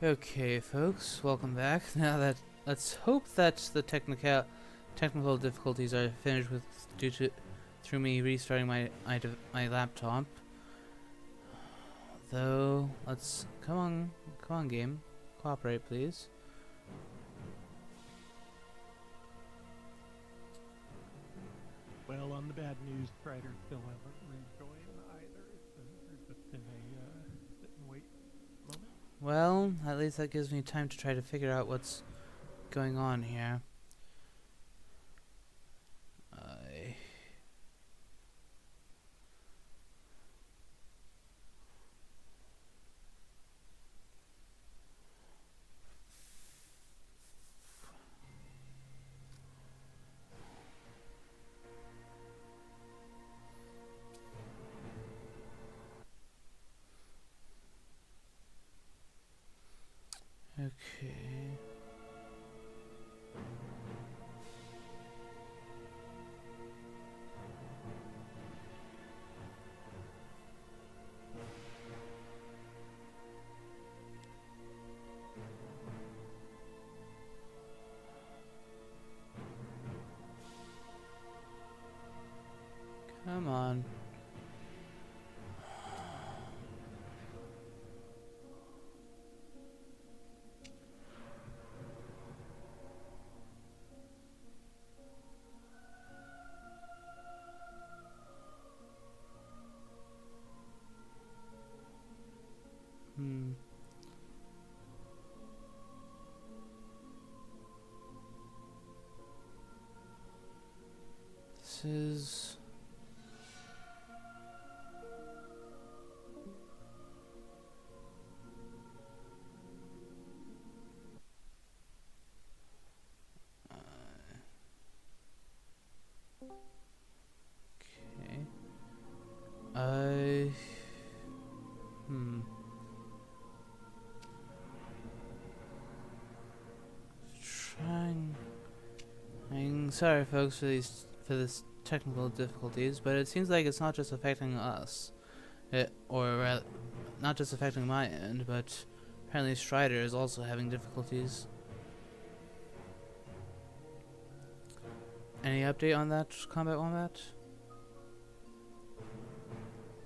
Okay, folks, welcome back. Let's hope that the technical difficulties are finished with through me restarting my laptop. Though, let's come on, game, cooperate, please. Well, on the bad news, Strider still hasn't rejoined either, so we're just in a sit and wait moment. Well, at least that gives me time to try to figure out what's going on here. Okay. Come on. This is... Okay. Hmm. I'm sorry, folks, for this technical difficulties, but it seems like it's not just affecting us, not just affecting my end, but apparently Strider is also having difficulties. Any update on that, Combat Wombat?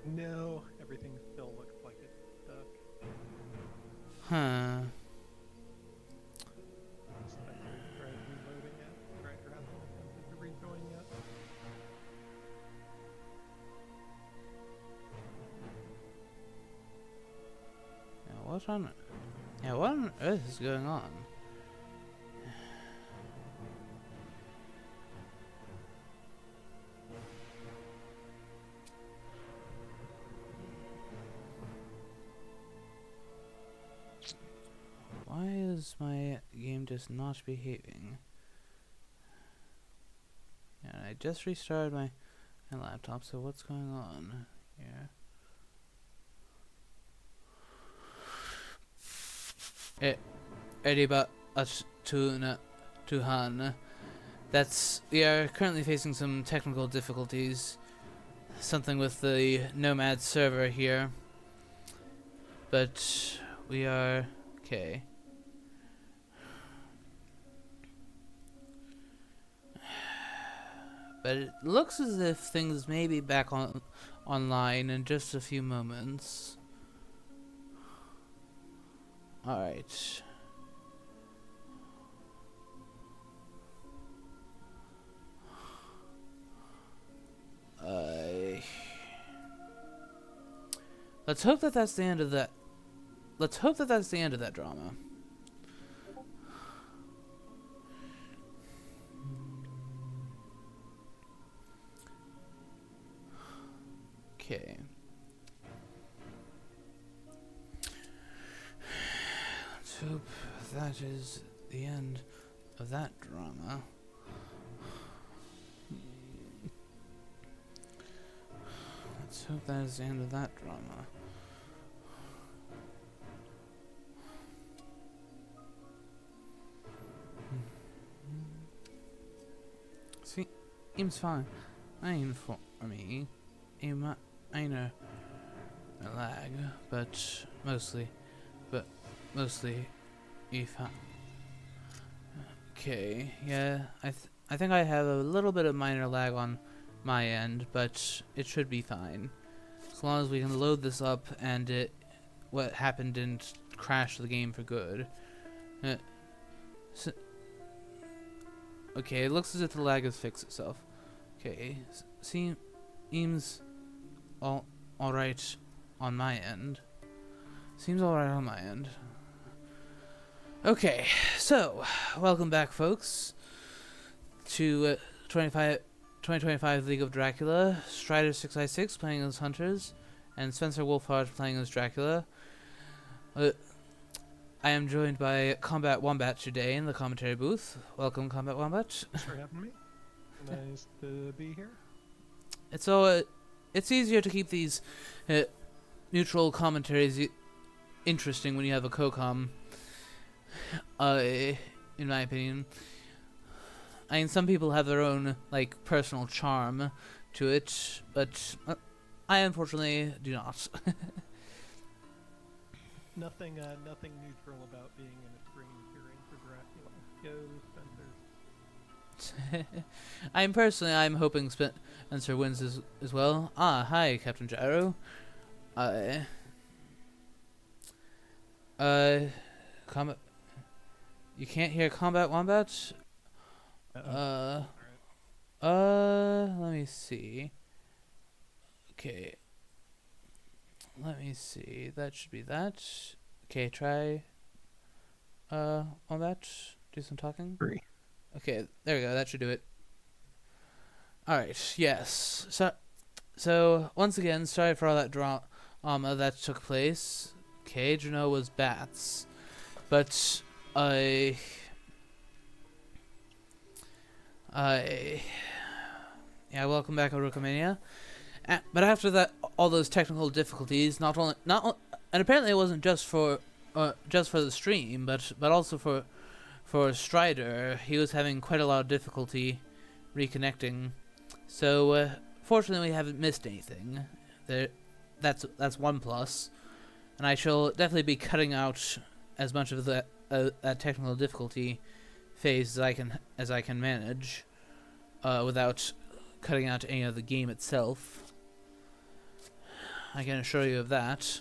No, everything still looks like it's stuck. Huh. Strider tried reloading it. Strider hasn't attempted to rejoin yet. What on earth is going on? Why is my game just not behaving? And I just restarted my laptop, so what's going on here? Ediba Tuhan. We are currently facing some technical difficulties. Something with the Nomad server here. But we are okay. But it looks as if things may be back online in just a few moments. Alright. Let's hope that that's the end of that. Let's hope that that's the end of that drama. Okay. Let's hope that is the end of that drama. Let's hope that is the end of that drama. Seems fine. For me. I know a lag, but mostly be fine. Okay, yeah, I think I have a little bit of minor lag on my end, but it should be fine. As long as we can load this up and what happened didn't crash the game for good. Uh, so, okay, it looks as if the lag has fixed itself. Okay, seems alright on my end. Seems alright on my end. Okay, so, welcome back, folks, to 2025 League of Dracula. Strider656 playing as Hunters, and Spencer Wolfhard playing as Dracula. I am joined by Combat Wombat today in the commentary booth. Welcome, Combat Wombat. Thanks for having me. Nice to be here. It's easier to keep these neutral commentaries interesting when you have a co-com. In my opinion, I mean, some people have their own like personal charm to it, but I unfortunately do not. Nothing neutral about being in a screen cheering for Dracula. Go Spencer. I'm hoping Spencer wins as well. Ah, hi, Captain Gyro. Combat. You can't hear Combat Wombat? Right. Let me see. Okay. Let me see. That should be that. Okay, try. Wombat. Do some talking. 3. Okay, there we go. That should do it. Alright, yes. So once again, sorry for all that drama that took place. Okay, Juno was bats. But, yeah, welcome back, Oricomania. But after that, all those technical difficulties, and apparently it wasn't just for the stream, but also for Strider. He was having quite a lot of difficulty reconnecting. So fortunately, we haven't missed anything. That's one plus, and I shall definitely be cutting out as much of that technical difficulty phase as I can manage, without cutting out any of the game itself. I can assure you of that.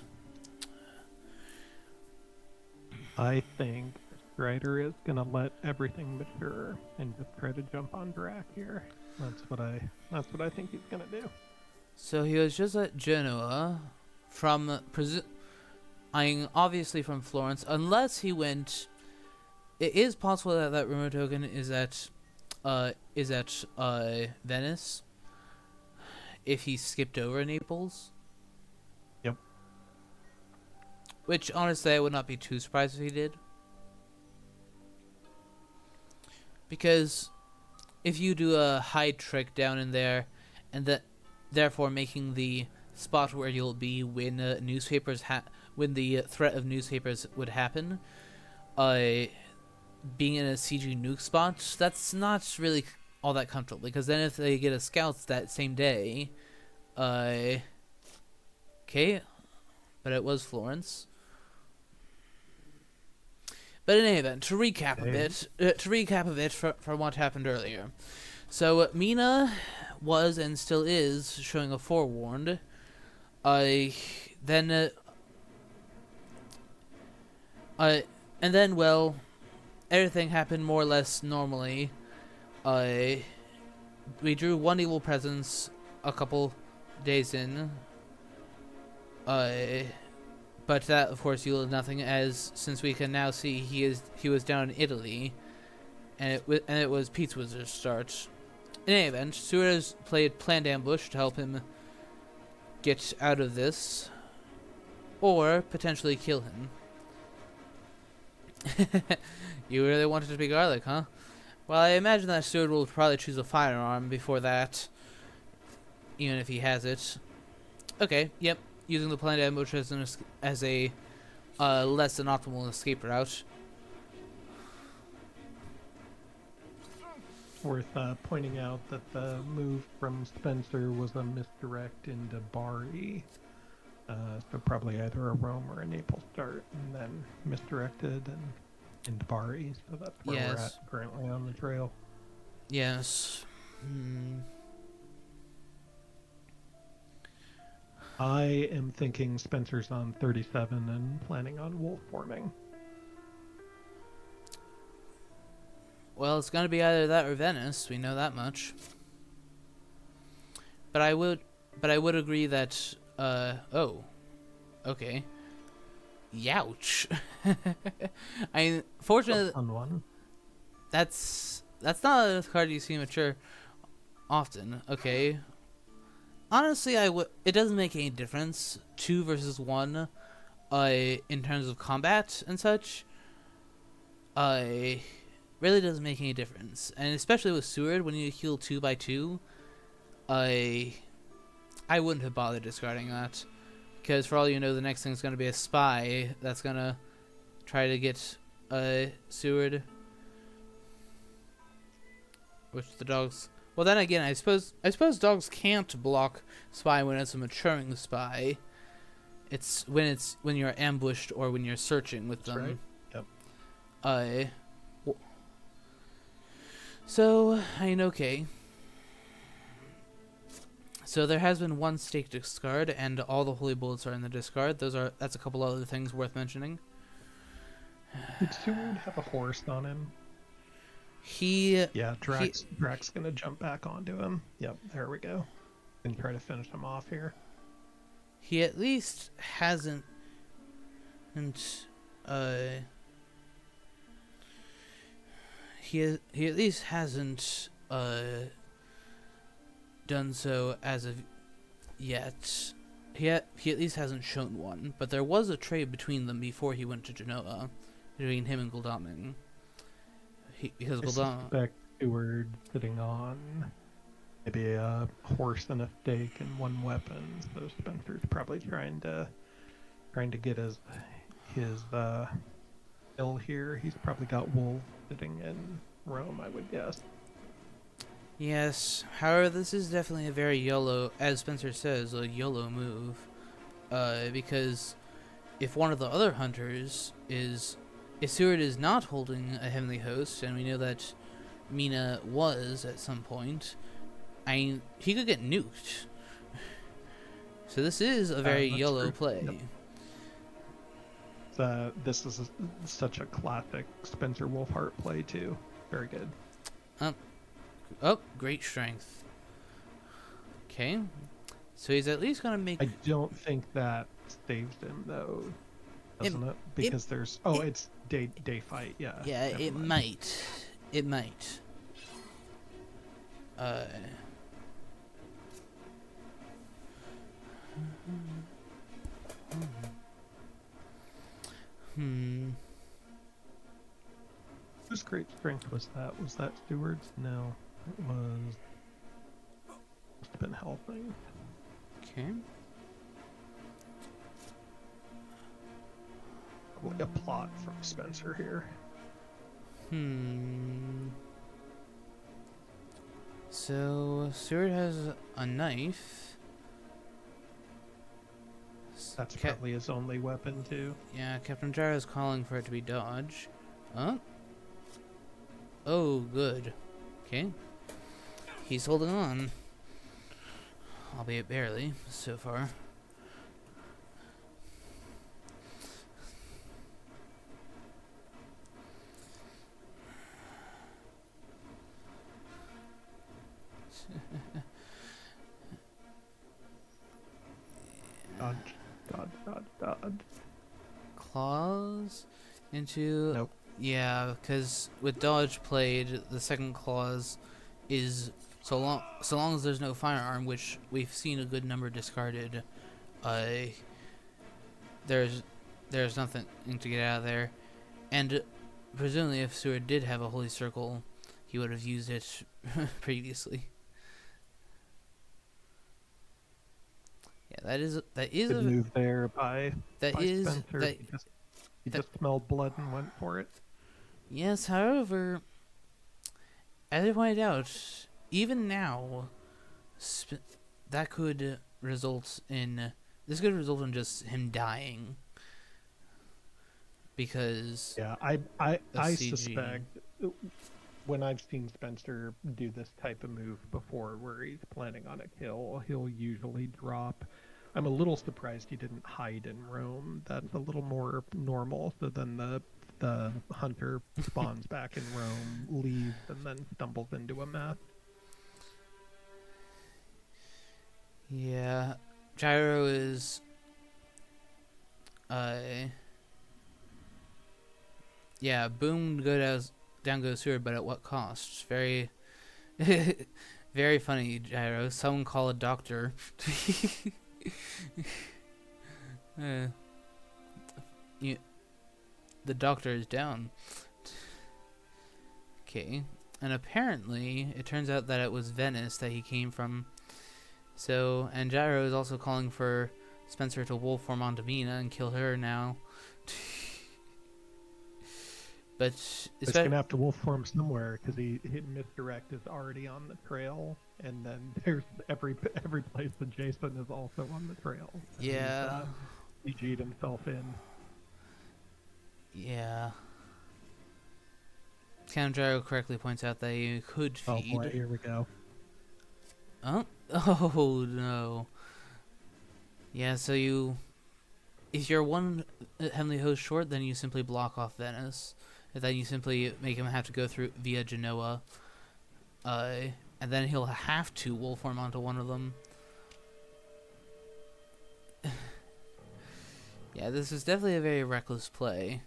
I think Strider is gonna let everything mature and just try to jump on Drac here. That's what I think he's gonna do. So he was just at Genoa, obviously from Florence, unless he went. It is possible that rumor token is at Venice. If he skipped over Naples. Yep. Which honestly, I would not be too surprised if he did. Because if you do a hide trick down in there, and therefore making the spot where you'll be when when the threat of newspapers would happen, being in a CG nuke spot, that's not really all that comfortable, because then if they get a scouts that same day, okay, but it was Florence. But in any event, to recap a bit from what happened earlier. So Mina was and still is showing a forewarned. And then, well, everything happened more or less normally. We drew one evil presence a couple days in. But that, of course, yielded nothing, since we can now see he was down in Italy, and it was Pete's Wizard's start. In any event, Suarez played planned ambush to help him get out of this, or potentially kill him. You really wanted to be garlic, huh? Well, I imagine that Stewart will probably choose a firearm before that, even if he has it. Okay, yep. Using the planned ambush as a less than optimal escape route. Worth pointing out that the move from Spencer was a misdirect into Bari. So probably either a Rome or a Naples start, and then misdirected and into Bari. So that's where we're at Yes. currently on the trail. Yes. Hmm. I am thinking Spencer's on 37 and planning on wolf forming. Well, it's gonna be either that or Venice. We know that much. But I would agree that. Oh. Okay. Youch. Fortunately, On one. that's not a card you see mature often. Okay. Honestly, it doesn't make any difference 2 versus 1 in terms of combat and such. Really doesn't make any difference. And especially with Seward, when you heal 2 by 2, I wouldn't have bothered discarding that. Because for all you know, the next thing's going to be a spy that's going to try to get Seward. Which the dogs... Well, then again, I suppose dogs can't block spy when it's a maturing spy. It's when you're ambushed or when you're searching with them. That's right. Yep. So, I mean, okay. So there has been 1 stake discard, and all the holy bullets are in the discard. That's a couple other things worth mentioning. Did Seward have a horse on him? Yeah, Drax gonna jump back onto him. Yep, there we go. And try to finish him off here. He at least hasn't, he at least hasn't done so as of yet. He at least hasn't shown one, but there was a trade between them before he went to Genoa, between him and Gul'damin. Because I Gul'damin... suspect Seward sitting on maybe a horse and a stake and 1 weapon. So Spencer's probably trying to get his bill here. He's probably got wolves sitting in Rome, I would guess. Yes, however, this is definitely a very YOLO, as Spencer says, a YOLO move. Because if one of the other hunters if Seward is not holding a heavenly host, and we know that Mina was at some point, he could get nuked. So this is a very YOLO true. play. Yep. This is such a classic Spencer Wolfhart play too. Very good. Oh, great strength. Okay. So he's at least gonna make... I don't think that saves him though, doesn't it? Because it's day fight, yeah. Yeah, it might. It might. Whose great strength was that? Was that Steward's? No, it was. Must have been helping. Okay. Probably a plot from Spencer here. So Seward has a knife. That's probably his only weapon too. Yeah, Captain Jara is calling for it to be dodge. Huh? Oh, good. Okay. He's holding on. Albeit barely, so far. Dodge. Claws into... Nope. Yeah, because with dodge played, the second clause is so long as there's no firearm, which we've seen a good number discarded. There's nothing to get out of there, and presumably if Seward did have a holy circle, he would have used it previously. Yeah, that is Good a move there by Spencer. He just smelled blood and went for it. Yes, however, as I pointed out, even now, that could result in this could result in just him dying because Yeah, of I CG. suspect when I've seen Spencer do this type of move before where he's planning on a kill, he'll usually drop. I'm a little surprised he didn't hide in Rome. That's a little more normal. So then the hunter spawns back in Rome, leaves, and then stumbles into a mess. Yeah, Gyro is yeah, boom, down goes sewer, but at what cost? Very very funny, Gyro. Someone call a doctor. uh, the doctor is down. Okay. And apparently, it turns out that it was Venice that he came from. So, and Gyro is also calling for Spencer to wolf form onto Mina and kill her now. But He's gonna have to wolf form somewhere because he misdirect is already on the trail, and then there's every place adjacent is also on the trail. And yeah, he G'd himself in. yeah. Count Gyro correctly points out that you could feed. Oh boy, here we go. Oh no. Yeah, so if you're one heavenly host short, then you simply block off Venice. And then you simply make him have to go through via Genoa. And then he'll have to wolf form onto one of them. Yeah, this is definitely a very reckless play,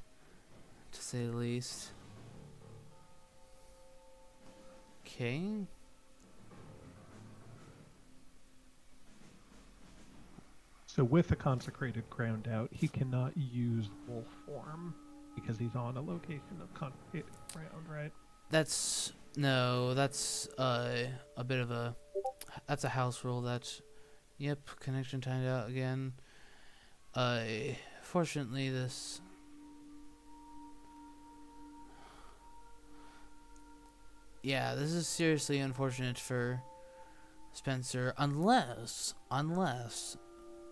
to say the least. Okay. So with a consecrated ground out, he cannot use wolf form because he's on a location of consecrated ground, right? That's a bit of that's a house rule that, yep, connection timed out again. Fortunately this is seriously unfortunate for Spencer unless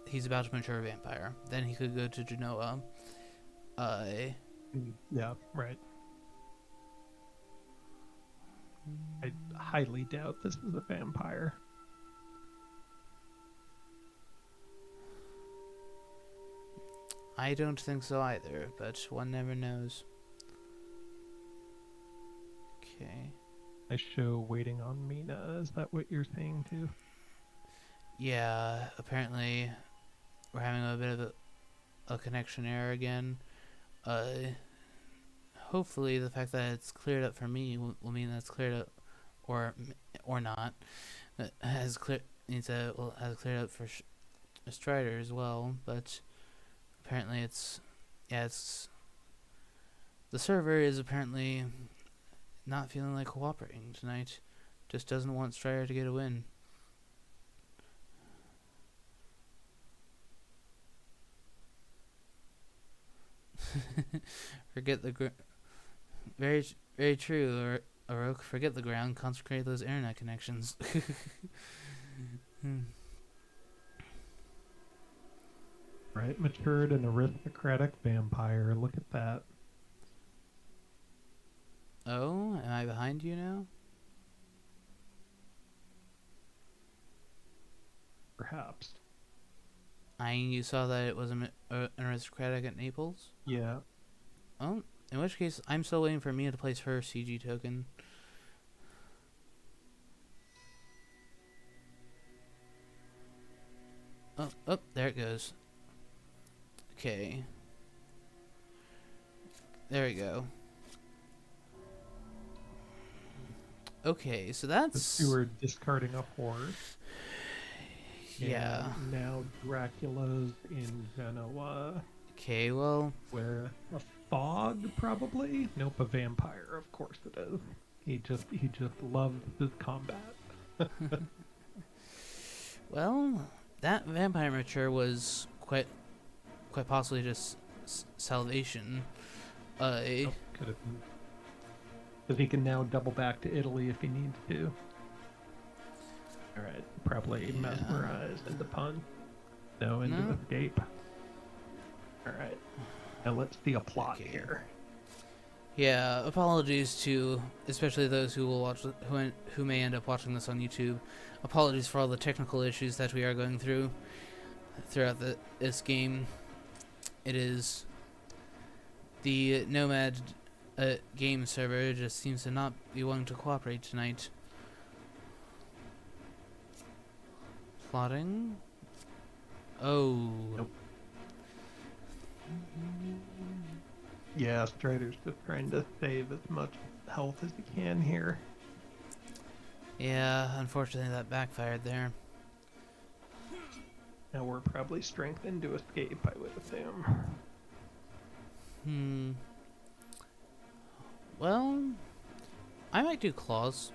he's about to mature a vampire. Then he could go to Genoa. Yeah, right. I highly doubt this is a vampire. I don't think so either, but one never knows. Okay. I show waiting on Mina. Is that what you're saying too? Yeah, apparently we're having a bit of a connection error again. Hopefully the fact that it's cleared up for me will mean that it's cleared up, or not. Has cleared up for Strider as well, but apparently it's the server is apparently not feeling like cooperating tonight. Just doesn't want Strider to get a win. Forget the very very true, Oroch. Forget the ground. Consecrate those internet connections. Right, matured an aristocratic vampire. Look at that. Oh, am I behind you now? Perhaps. You saw that it was an aristocratic at Naples? Yeah. Oh, in which case, I'm still waiting for Mia to place her CG token. Oh, there it goes. Okay. There we go. Okay, so that's... The steward discarding a horse. Yeah. And now Dracula's in Genoa. Okay, well... Where a fog, probably? Nope, a vampire, of course it is. He just loves his combat. Well, that vampire mature was quite possibly just salvation. Could have been. Because he can now double back to Italy if he needs to. Alright, probably mesmerized into pun. No, into No? escape. Alright. Now let's see a plot Okay. here. Yeah, apologies to especially those who will watch who may end up watching this on YouTube. Apologies for all the technical issues that we are going through throughout this game. It is the Nomad game server just seems to not be wanting to cooperate tonight. Plotting? Oh. Nope. Yeah, Strider's just trying to save as much health as he can here. Yeah, unfortunately that backfired there. Now we're probably strength into escape, I would assume. Well, I might do claws.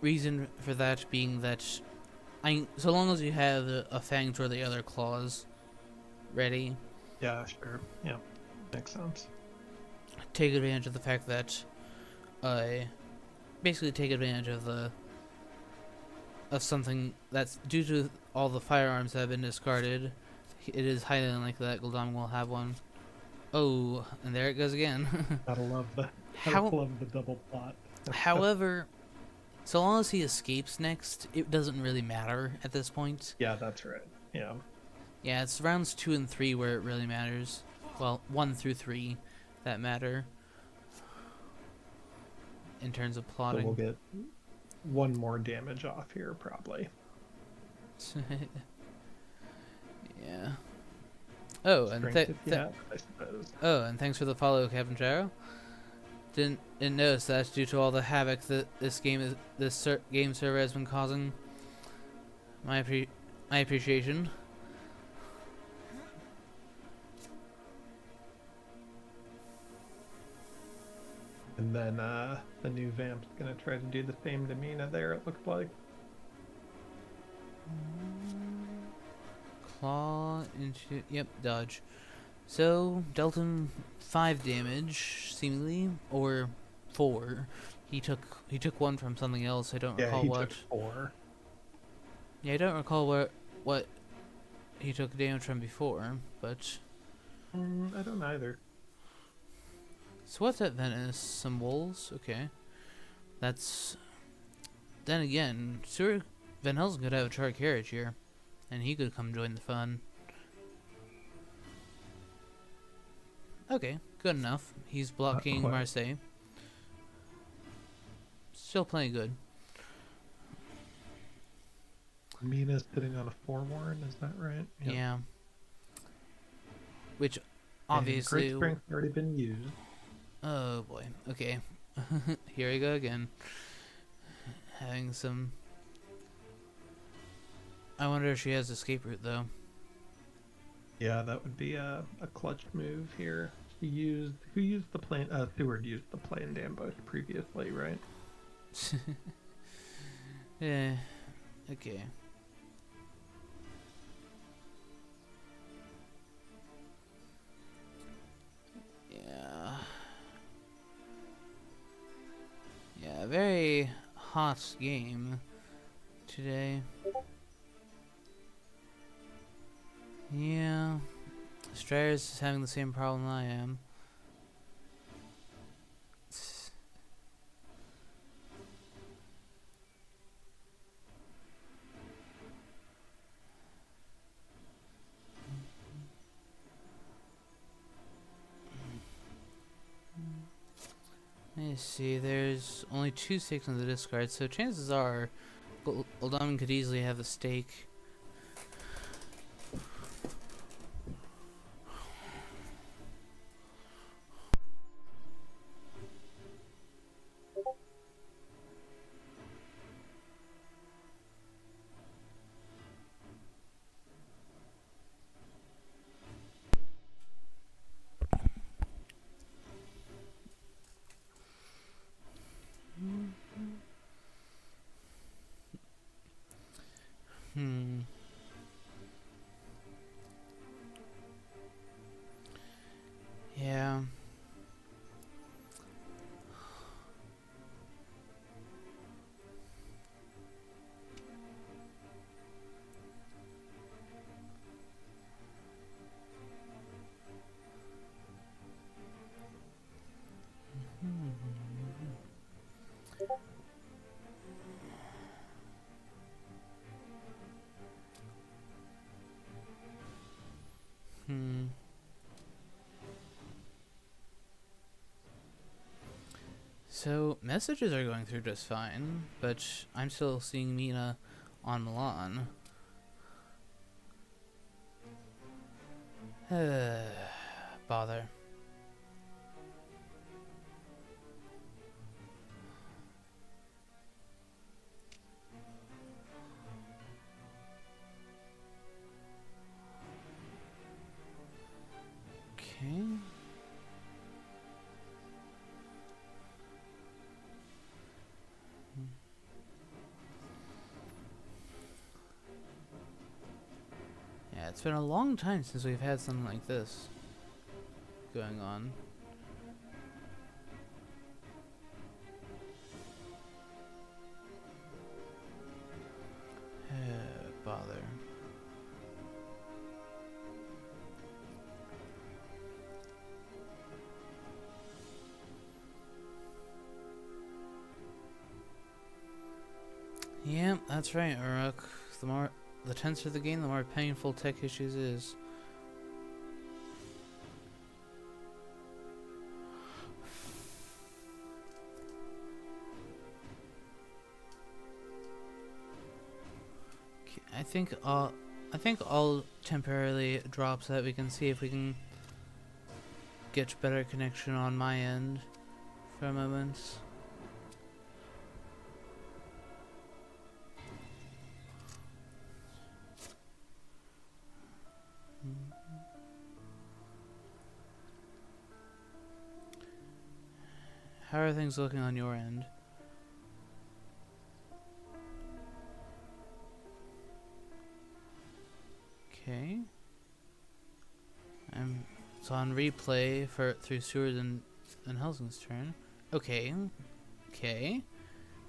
Reason for that being that so long as you have a fangs or the other claws ready, Yeah, sure. Yeah, makes sense. take advantage of the fact that basically take advantage of something that's due to all the firearms that have been discarded. It is highly unlikely that Gul'dan will have one. Oh, and there it goes again. Gotta love the double plot. However, so long as he escapes next, it doesn't really matter at this point. Yeah, that's right. Yeah. Yeah, it's rounds 2 and 3 where it really matters. Well, 1 through 3 that matter in terms of So plotting. we'll get one more damage off here, probably. Yeah. Oh, and I suppose. oh, and thanks for the follow, Captain Charo. Didn't notice that's due to all the havoc that this game server has been causing. My appreciation. And then the new vamp's gonna try to do the same to Mina there, it looks like. Claw into... Yep, dodge. So, dealt him 5 damage, seemingly, or 4. He took 1 from something else, I don't recall what. Took 4. Yeah, I don't recall what he took damage from before, but... I don't either. So what's at Venice? Some wolves? Okay. That's... Then again, Sir Van Helsing could have a char carriage here, and he could come join the fun. Okay, good enough. He's blocking Marseille. Still playing good. Mina's sitting on a forewarn, is that right? Yep. Yeah. Which, obviously... And great strength's already been used. Oh boy. Okay. Here we go again. Having some... I wonder if she has escape route though. Yeah, that would be a clutch move here. Who used the plan? Seward used the planned ambush previously, right? Yeah. Okay. Yeah. Yeah, very hot game today. Yeah. Strider is having the same problem I am. Let me see, there's only 2 stakes on the discard, so chances are Gul'dan could easily have a stake. So, messages are going through just fine, but I'm still seeing Mina on Milan. Bother. Okay. Yeah, it's been a long time since we've had something like this going on. Bother. Yeah, that's right, Uruk. The tenser the game, the more painful tech issues is. I think I'll temporarily drop so that we can see if we can get better connection on my end for a moment. How are things looking on your end? Okay. It's on replay through Seward and Helsing's turn. Okay. Okay.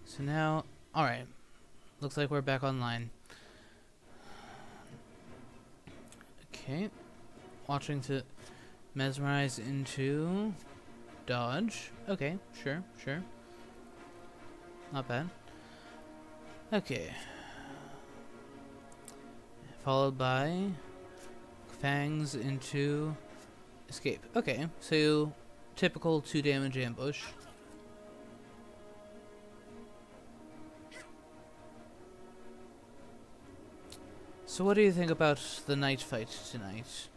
So now, alright. Looks like we're back online. Okay. Watching to mesmerize into dodge. Okay, sure. Not bad. Okay. Followed by fangs into escape. Okay, so typical 2 damage ambush. So what do you think about the night fight tonight?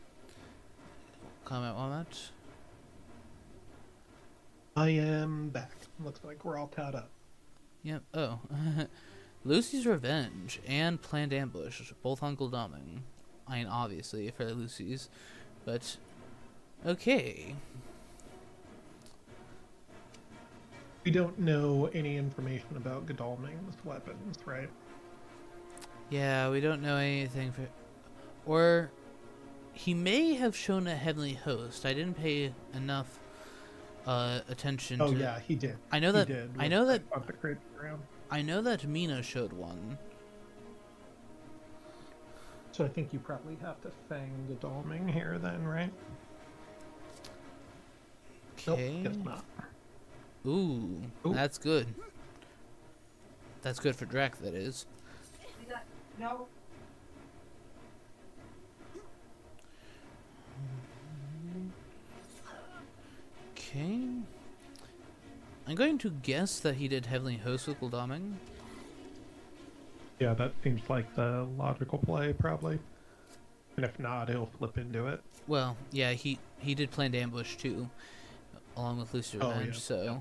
Comment on that. I am back. Looks like we're all caught up. Yep. Oh. Lucy's Revenge and Planned Ambush, both on Gul'daming. I mean, obviously, for Lucy's. But, okay. We don't know any information about Godalming's weapons, right? Yeah, we don't know anything for... Or, he may have shown a Heavenly Host. I didn't pay enough attention to... Oh, yeah, he did. I know that... I know that... On the crazy ground. I know that Mina showed one. So I think you probably have to fang Godalming here then, right? Okay. Nope, guess not. Ooh, that's good. That's good for Drac, that is. No. Okay. I'm going to guess that he did Heavenly Host with Gul'daming. Yeah, that seems like the logical play, probably. And if not, he'll flip into it. Well, yeah, he did Planned Ambush too, along with Lucy's Revenge. Yeah.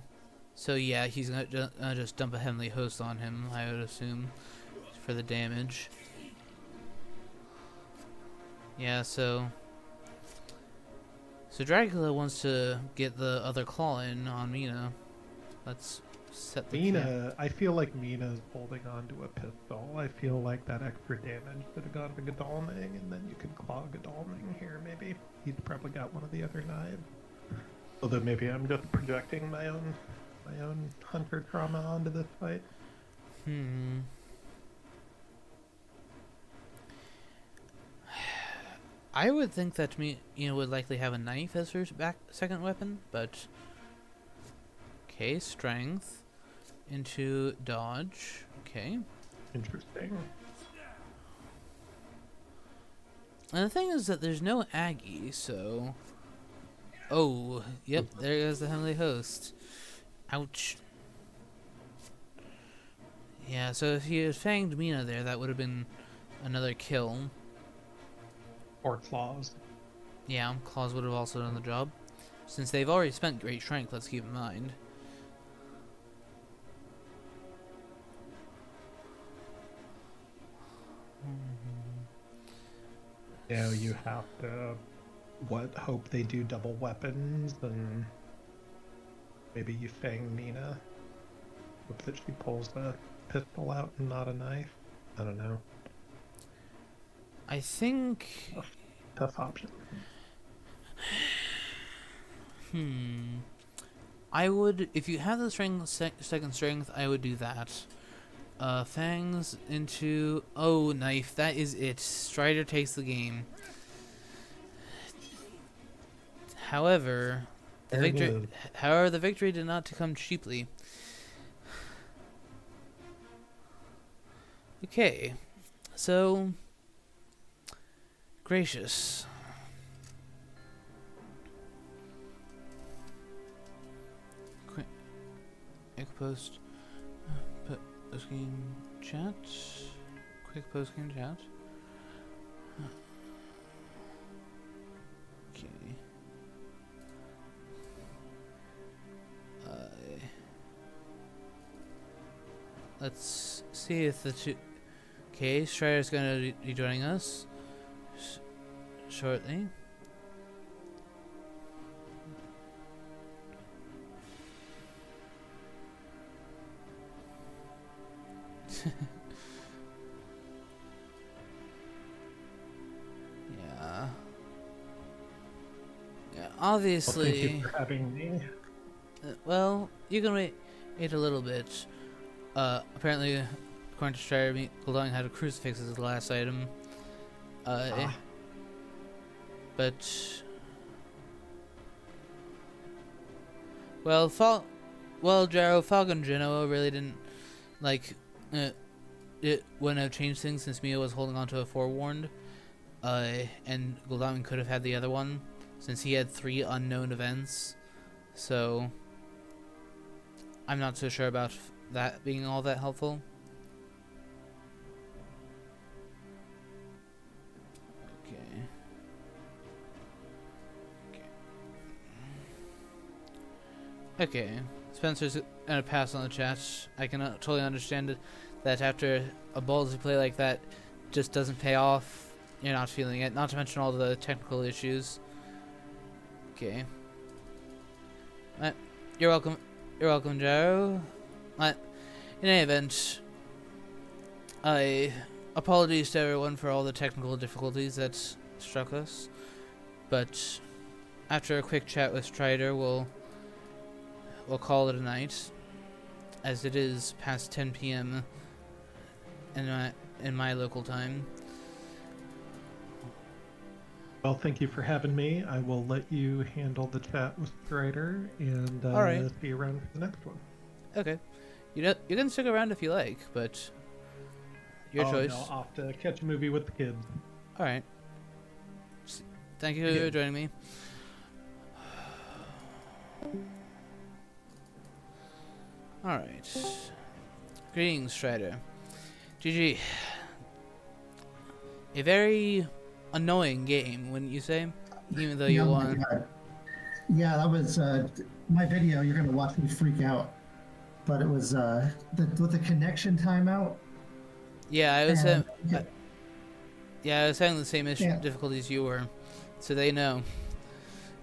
So yeah, he's gonna just dump a Heavenly Host on him, I would assume, for the damage. Yeah, so Dracula wants to get the other claw in on Mina. Let's set the Mina, I feel like Mina's holding on to a pistol. I feel like that extra damage could have gone to Godalming, and then you could claw Godalming here, maybe. He's probably got one of the other knives. Although maybe I'm just projecting my own hunter trauma onto this fight. I would think that Mina would likely have a knife as her second weapon, but okay, strength into dodge. Okay. Interesting. And the thing is that there's no Aggie, so... Oh, yep, there goes the Heavenly Host. Ouch. Yeah, so if he had fanged Mina there, that would have been another kill. Or claws. Yeah, claws would have also done the job. Since they've already spent great strength, let's keep in mind. Yeah, you have to hope they do double weapons, and maybe you fang Mina. Hope that she pulls a pistol out and not a knife. I don't know. I think... Tough option. I would, if you have the second strength, I would do that. Fangs into... Oh, knife. That is it. Strider takes the game. However, the victory did not come cheaply. Okay, so gracious. Quick post game chat. Quick post game chat. Okay. Let's see if the two. Okay, Strider's gonna be joining us shortly. Yeah. Yeah, obviously. Well, thank you for having me. Well, you can wait a little bit. Apparently, according to Strider, Goldong had a crucifix as his last item. But well, Jaro, Fog and Genoa really didn't like. It wouldn't have changed things since Mia was holding on to a forewarned. And Goldong could have had the other one since he had 3 unknown events. So I'm not so sure about that being all that helpful. Okay, Spencer's gonna pass on the chat. I can totally understand it, that after a ballsy play like that just doesn't pay off, you're not feeling it, not to mention all the technical issues. Okay. You're welcome, Jaro. In any event, apologies to everyone for all the technical difficulties that struck us, but after a quick chat with Strider, we'll call it a night, as it is past 10 p.m. in my local time. Well, thank you for having me. I will let you handle the chat with Strider, and all right. See you around for the next one. Okay, you can stick around if you like, but your choice. No, I'll have to catch a movie with the kids. All right. Thank you for joining me. Alright. Greetings, Strider. GG. A very annoying game, wouldn't you say? Even though you won. Yeah, that was my video. You're gonna watch me freak out, but it was with the connection timeout. Yeah, I was. I was having the same difficulties you were, so they know.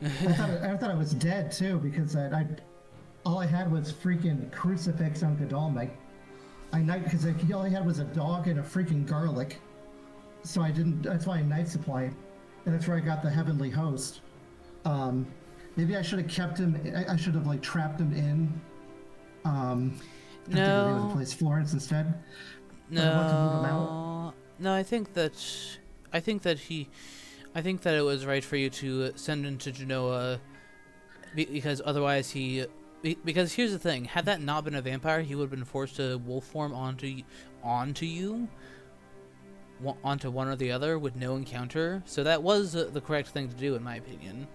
I thought I was dead too because all I had was freaking crucifix on Godalmig. Because all I had was a dog and a freaking garlic. So I didn't. That's why I night supplied, and that's where I got the heavenly host. Maybe I should have kept him. I should have trapped him in. No. Place Florence instead. No. No, I think that it was right for you to send him to Genoa, because otherwise because here's the thing: had that not been a vampire, he would have been forced to wolf form onto you, onto one or the other with no encounter. So that was the correct thing to do, in my opinion.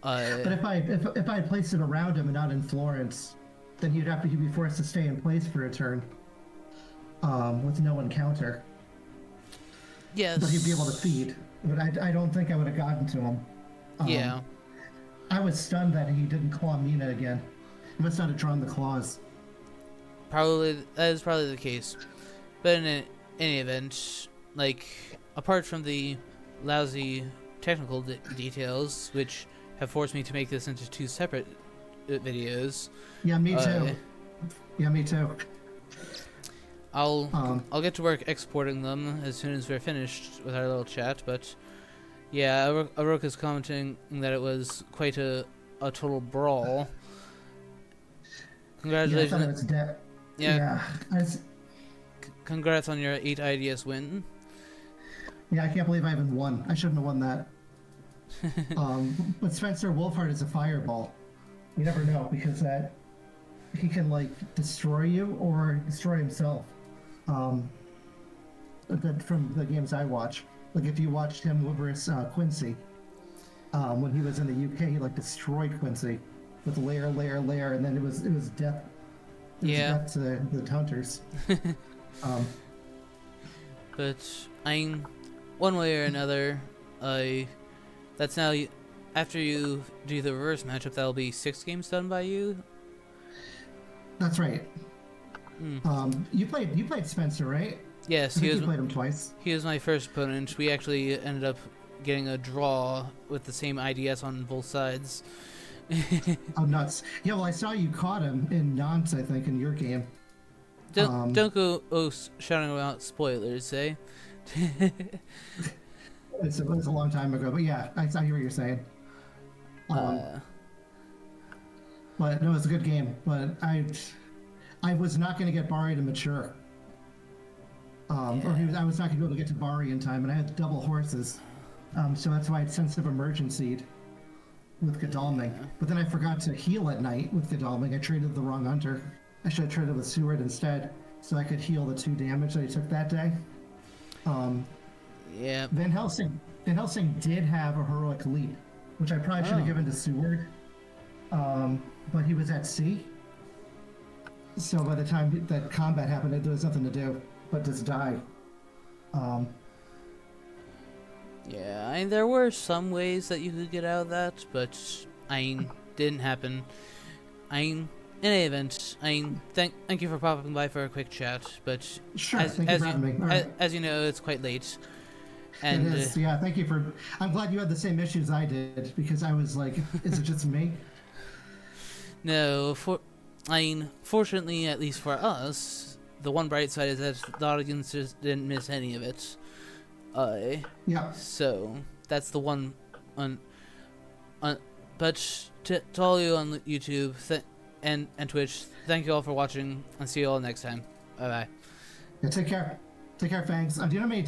But if I had placed it around him and not in Florence, then he'd be forced to stay in place for a turn, with no encounter. Yes. But he'd be able to feed. But I don't think I would have gotten to him. Yeah. I was stunned that he didn't claw Mina again. He must not have drawn the claws. That is probably the case. But in any event, like, apart from the lousy technical details, which have forced me to make this into 2 separate videos. Yeah, me too. Yeah, me too. I'll get to work exporting them as soon as we're finished with our little chat, but yeah, Aroka is commenting that it was quite a total brawl. Congratulations. Yeah, I thought it was dead. Yeah. Yeah. Congrats on your 8 IDS win. Yeah, I can't believe I even won. I shouldn't have won that. But Spencer Wolfhard is a fireball. You never know, because he can, like, destroy you or destroy himself. From the games I watch. Like, if you watched him versus Quincy, when he was in the UK, he, like, destroyed Quincy with layer, and then it was death. It was death to the hunters. But one way or another, that's now after you do the reverse matchup, that'll be 6 games done by you. That's right. You played Spencer, right? Yes, you played him twice. He was my first opponent. We actually ended up getting a draw with the same IDS on both sides. Oh, nuts! Yeah, well, I saw you caught him in Nantes, I think, in your game. Don't go shouting about spoilers, eh? It was a long time ago, but yeah, I hear what you're saying. But no, it was a good game. But I was not going to get Bari to mature. I was not going to be able to get to Bari in time, and I had double horses. So that's why I sensitive emergency'd with Godalming. But then I forgot to heal at night with Godalming. I traded the wrong hunter. I should have traded with Seward instead, so I could heal the 2 damage that he took that day. Yeah. Van Helsing did have a heroic leap, which I probably should have given to Seward. But he was at sea. So by the time that combat happened, there was nothing to do but just die. Yeah, there were some ways that you could get out of that, but didn't happen. In any event, thank you for popping by for a quick chat. But sure, thank you for having me. As you know, it's quite late. And it is, yeah. Thank you for. I'm glad you had the same issues I did, because I was like, is it just me? No, fortunately, at least for us, the one bright side is that the audience just didn't miss any of it. Yeah. So that's the one. But to all you on YouTube and Twitch, thank you all for watching, and see you all next time. Bye bye. Yeah, take care. Take care, Fangs. Do you know how many